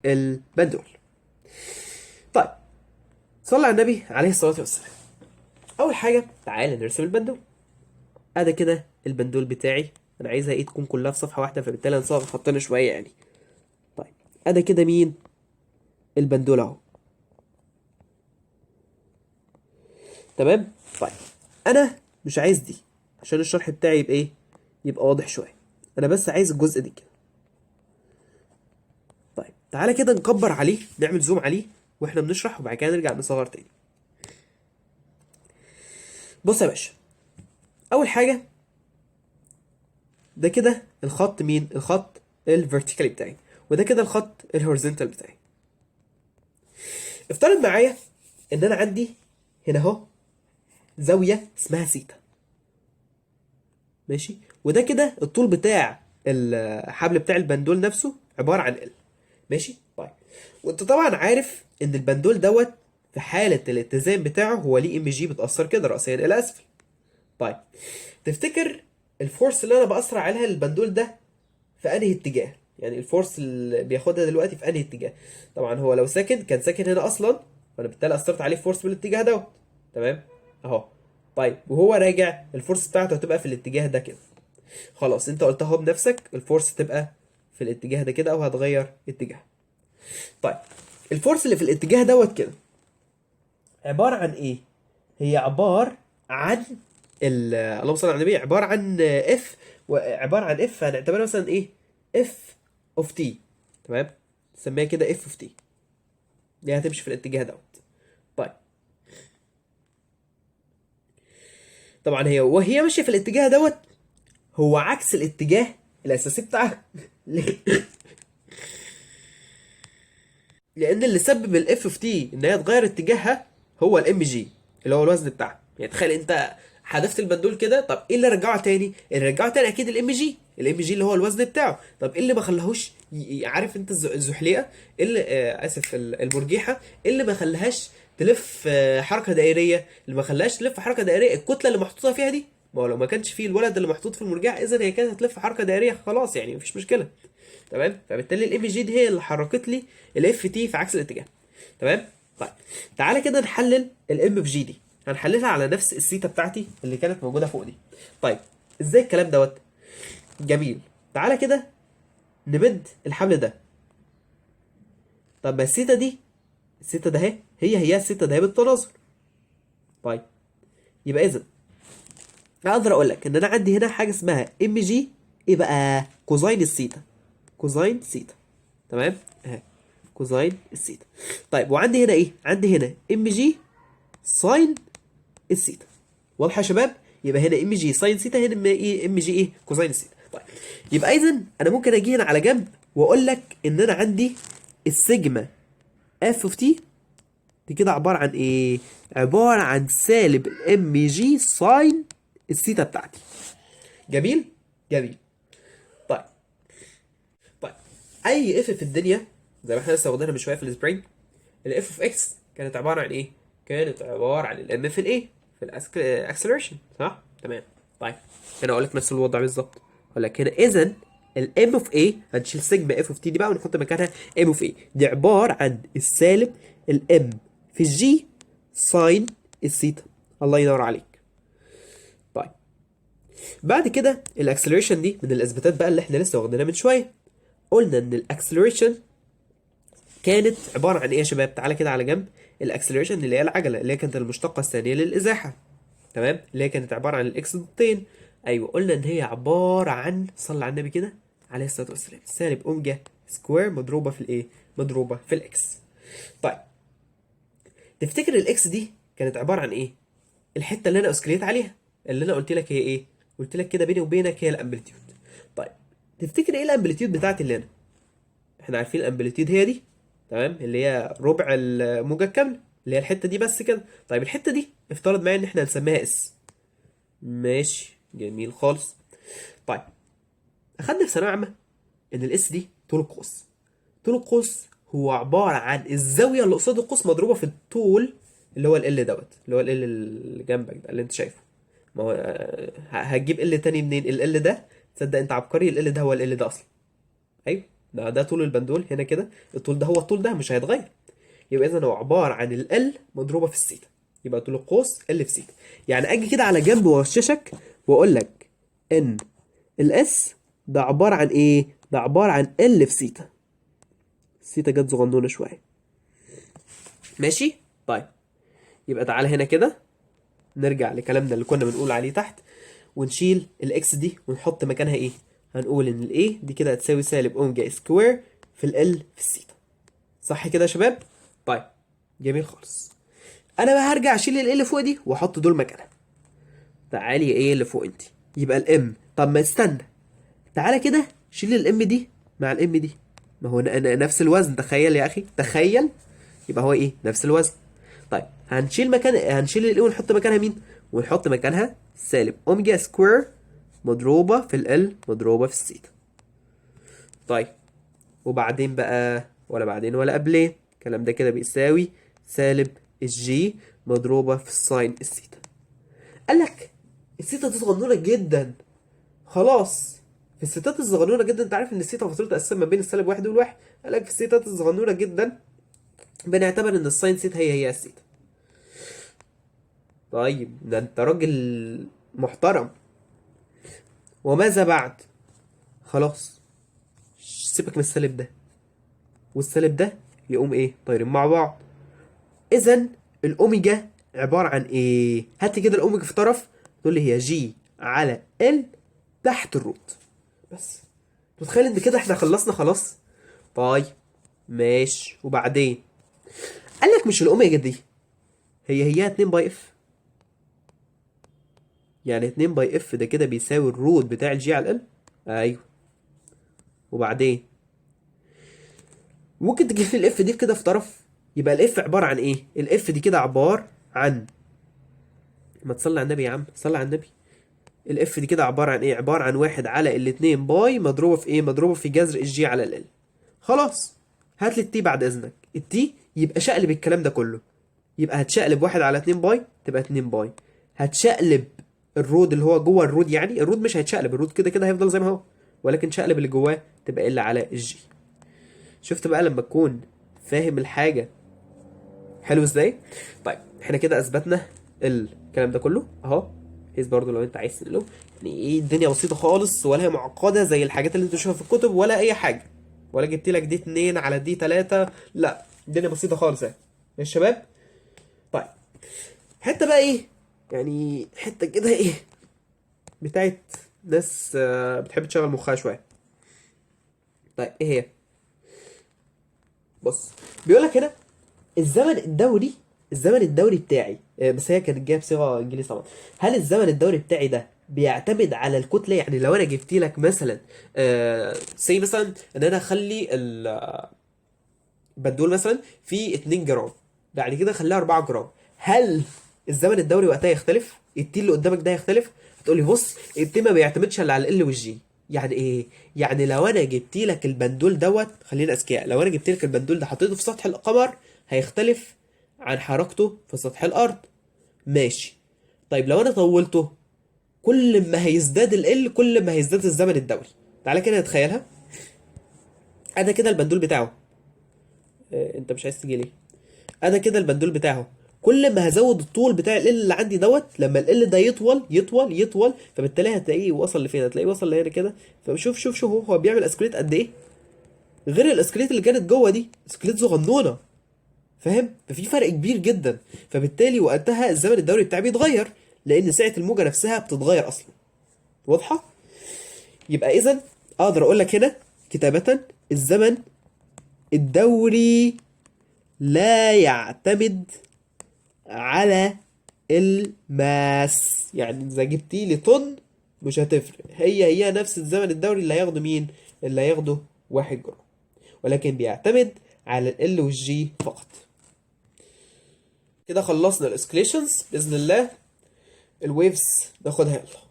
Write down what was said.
البندول. طيب، صلى على النبي عليه الصلاة والسلام. أول حاجة تعالى نرسم البندول. أدا كده البندول بتاعي، أنا عايزها إيه تكون كلها في صفحة واحدة، فبالتالي هنصغر خطنا شوية يعني. طيب، أدا كده مين؟ البندول أهو. تمام؟ طيب، أنا مش عايز دي عشان الشرح بتاعي يبقى إيه؟ يبقى واضح شوية. أنا بس عايز الجزء ده كده. طيب، تعالى كده نكبر عليه، نعمل زوم عليه واحنا بنشرح، وبعد كده نرجع نصغر تاني. بص يا باشا، اول حاجه ده كده الخط مين؟ الخط الفيرتيكالي بتاعي، وده كده الخط الهوريزونتال بتاعي. افترض معايا ان انا عندي هنا اهو زاويه اسمها سيتا. ماشي، وده كده الطول بتاع الحبل بتاع البندول نفسه عباره عن ال. ماشي. طيب، وانت طبعا عارف ان البندول دوت في حاله الاتزان بتاعه هو ليه ام جي بتاثر كده راسيا الى اسفل. طيب، تفتكر الفورس اللي انا بأثر عليها البندول ده في انهي اتجاه؟ يعني الفورس اللي بياخدها دلوقتي في انهي اتجاه؟ طبعا هو لو ساكن كان ساكن هنا اصلا، فانا بالتالي اثرت عليه فورس بالاتجاه دوت. تمام اهو. طيب، وهو راجع الفورس بتاعته هتبقى في الاتجاه ده كده. خلاص، انت قلتها اهو بنفسك، الفورس تبقى في الاتجاه ده كده او هتغير اتجاه. طيب، الفورس اللي في الاتجاه دوت كده عبارة عن ايه؟ هي عبارة عن اللهم صل على النبي، عبارة عن اف، وعبارة عن اف هنعتبرها مثلا ايه؟ اف اوف تي. تمام، نسميها كده اف اوف تي، دي هتمشي في الاتجاه دوت. طيب، طبعا هي وهي ماشية في الاتجاه دوت هو عكس الاتجاه الاساسي بتاعها. ليه؟ لان اللي سبب الاف اوف تي ان هي تغير اتجاهها هو الام جي، اللي هو الوزن بتاعها. يعني تخيل انت حذفت البندول كده، طب ايه اللي رجعه تاني؟ اللي رجعه تاني اكيد الام جي، الام جي اللي هو الوزن بتاعه. طب ايه اللي ما خلاهوش عارف انت الزحليقه، إيه اللي اسف المرجيحه، إيه اللي ما خلاهاش تلف حركه دائريه؟ اللي ما خلاهاش تلف حركه دائريه الكتله اللي محطوطه فيها دي. ما هو لو ما كانش فيه الولد اللي محطوط في المرجحه، اذا هي كانت هتلف حركه دائريه خلاص، يعني مفيش مشكله. تمام، فبالتالي الام جي دي هي اللي حركت لي الاف تي في عكس الاتجاه. تمام. طيب، تعالى كده نحلل الام في جي دي. هنحللها على نفس السيتا بتاعتي اللي كانت موجوده فوق دي. طيب، ازاي الكلام دوت؟ جميل. تعالى كده نمد الحبل ده. طب ما السيتا دي، السيتا ده هي السيتا ده بالتناظر. طيب، يبقى اذا اقدر اقول لك ان انا عندي هنا حاجه اسمها ام جي، ايه بقى؟ كوزاين السيتا. كوزاين سيتا. تمام اهي، كوزاين السيتا. طيب، وعندي هنا ايه؟ عندي هنا ام جي ساين السيتا. واضحه يا شباب؟ يبقى هنا ام جي ساين سيتا، هنا ايه؟ ام جي ايه؟ كوزاين السيتا. طيب، يبقى اذا انا ممكن اجي هنا على جنب واقول لك ان انا عندي السيجما اف اوف تي دي كده عباره عن ايه؟ عباره عن سالب ام جي ساين السيتا بتاعتي. جميل. جميل. طيب. طيب، اي اف في الدنيا زي ما احنا لسه واخدينها من شويه في السبرينج، الاف اوف اكس كانت عباره عن ايه؟ كانت عباره عن الام في الايه؟ في الاكسلريشن، صح؟ تمام. طيب، هنا اقول لك نفس الوضع بالظبط. اقول لك هنا اذا الام اوف اي هنشيل سيجما اف اوف تي دي بقى ونحط مكانها ام اوف اي، دي عباره عن السالب الام في الجي ساين الثيتا. الله ينور عليك. طيب، بعد كده الاكسلريشن دي من الاثباتات بقى اللي احنا لسه واخدينها من شويه. قلنا ان الاكسلريشن كانت عباره عن ايه يا شباب؟ تعالى كده على جنب. الاكسلريشن اللي هي العجله، اللي هي كانت المشتقه الثانيه للازاحه. تمام، اللي هي كانت عباره عن الاكس ضدتين. ايوه، قلنا ان هي عباره عن، صلى على النبي كده عليه الصلاه والسلام، سالب اوميجا سكوير مضروبه في الايه؟ مضروبه في الاكس. طيب، تفتكر الاكس دي كانت عباره عن ايه؟ الحته اللي انا اسكليت عليها، اللي انا قلت لك هي ايه؟ قلت لك كده بيني وبينك هي الامبليتيود. طيب، تفتكر ايه الامبليتيود بتاعتي اللي هنا؟ احنا عارفين الامبليتيود هي دي. تمام، اللي هي ربع الموجة الكاملة، اللي هي الحتة دي بس كده. طيب، الحتة دي افترض معايا ان احنا هنسميها اس. ماشي، جميل خالص. طيب، اخدنا في ثانوية عامة ان الاس دي طول القوس. طول القوس هو عبارة عن الزاوية اللي قصاد القوس مضروبة في الطول اللي هو ال دوت، اللي هو ال اللي جنبك ده اللي انت شايفه. ما هو هتجيب ال تاني منين؟ ال ده تصدق انت عبقري، ال ده هو ال ده اصلا. ايوه، ده طول البندول هنا كده، الطول ده هو الطول ده مش هيتغير. يبقى اذا هو عباره عن ال مضروبه في السيتا، يبقى طول القوس ال في سيتا. يعني اجي كده على جنب واغششك واقول لك ان الاس ده عباره عن ايه؟ ده عباره عن ال في سيتا. السيتا جت صغنونه شويه. ماشي؟ طيب يبقى تعالى هنا كده نرجع لكلامنا اللي كنا بنقول عليه تحت، ونشيل الاكس دي ونحط مكانها ايه؟ هنقول ان الاي دي كده هتساوي سالب اوميجا سكوير في ال في السيتا. صح كده يا شباب؟ طيب جميل خالص. انا بقى هرجع اشيل ال اللي فوق دي واحط دول مكانها. تعالي ايه اللي فوق انت؟ يبقى الام، طب ما استنى، تعالى كده شيل الام دي مع الام دي، ما هو نفس الوزن، تخيل يا اخي تخيل. يبقى هو ايه؟ نفس الوزن. طيب هنشيل الايه ونحط مكانها مين؟ ونحط مكانها سالب اوميجا سكوير مضروبة في ال مضروبة في السيتا. طيب وبعدين بقى، ولا بعدين ولا قبلين، الكلام ده كده بيساوي سالب الجي مضروبة في الساين السيتا. قال لك السيتا دي صغنونة جدا، خلاص في السيتات الصغنونة جدا، انت عارف ان السيتا فاصلتها اساسا ما بين السالب واحد والواحد، قال لك في السيتات الصغنونة جدا بنعتبر ان الساين سيتا هي السيتا. طيب ده انت راجل محترم. وماذا بعد؟ خلاص سيبك من السالب ده والسالب ده، يقوم ايه؟ طايرين مع بعض. اذا الاوميجا عباره عن ايه؟ هات لي كده الاوميجا في طرف، تقول لي هي جي على ال تحت الروت بس. متخيل ان كده احنا خلصنا خلاص؟ طيب ماشي. وبعدين قال لك مش الاوميجا دي هي 2 باي اف، يعني 2 باي اف ده كده بيساوي الروت بتاع الجي على ال. ايوه. وبعدين ممكن تجيب لي الاف دي كده في طرف، يبقى الاف عباره عن ايه؟ الاف دي كده عباره عن، ما تصلي على النبي يا عم، صلي على النبي. الاف دي كده عباره عن ايه؟ عباره عن واحد على الاتنين باي مضروبه في ايه؟ مضروبه في جذر الجي على ال. خلاص هات لي التي بعد اذنك. التي يبقى شقلب الكلام ده كله، يبقى هتشقلب واحد على 2 باي تبقى 2 باي، هتشقلب الرود اللي هو جوه الرود، يعني الرود مش هيتشقلب، الرود كده كده هيفضل زي ما هو، ولكن شقلب اللي جواه تبقى ال على الجي. شفت بقى لما تكون فاهم الحاجه حلو ازاي؟ طيب احنا كده اثبتنا الكلام ده كله اهو، بحيث برضه لو انت عايز تنقله، يعني ايه الدنيا بسيطه خالص، ولا هي معقده زي الحاجات اللي انت تشوفها في الكتب ولا اي حاجه، ولا جبت لك دي 2 على دي 3، لا الدنيا بسيطه خالص اهي يا شباب. طيب حته بقى ايه، يعني حته كده ايه بتاعت ناس بتحب تشغل مخها شويه. طيب ايه هي؟ بص بيقول لك هنا الزمن الدوري، الزمن الدوري بتاعي، بس هي كانت جايه بصيغه انجليزي طبعا. هل الزمن الدوري بتاعي ده بيعتمد على الكتله؟ يعني لو انا جبت لك مثلا سي مثلا ان انا اخلي البندول مثلا في 2 جرام، بعد كده اخليها 4 جرام، هل الزمن الدوري وقتها يختلف؟ التي اللي قدامك ده يختلف؟ هتقول لي بص التي ما بيعتمدش الا على ال والجي. يعني ايه؟ يعني لو انا جبت لك البندول دوت، خلينا اذكياء، لو انا جبت لك البندول ده حطيته في سطح القمر هيختلف عن حركته في سطح الارض. ماشي. طيب لو انا طولته، كل ما هيزداد ال كل ما هيزداد الزمن الدوري. تعالى كده نتخيلها. انا كده البندول بتاعه، انت مش عايز تيجي ليه؟ انا كده البندول بتاعه كل ما هزود الطول بتاع ال اللي عندي دوت، لما ال ده يطول يطول يطول، فبالتالي هتلاقيه وصل لفين؟ هتلاقيه وصل لهنا كده. فشوف شوف هو بيعمل اسكليت قد ايه، غير الاسكليت اللي كانت جوه دي اسكليت صغنونه، فاهم؟ ففي فرق كبير جدا، فبالتالي وقتها الزمن الدوري بتاعي بيتغير، لان سعه الموجه نفسها بتتغير اصلا. واضحه؟ يبقى اذا اقدر اقول لك هنا كتابه الزمن الدوري لا يعتمد على الماس، يعني اذا جبتي لي طن مش هتفرق، هي نفس الزمن الدوري اللي هياخده مين؟ اللي هياخده 1 جرام، ولكن بيعتمد على ال والجي فقط. كده خلصنا الاسكليشنز باذن الله. الويفز ناخدها يلا.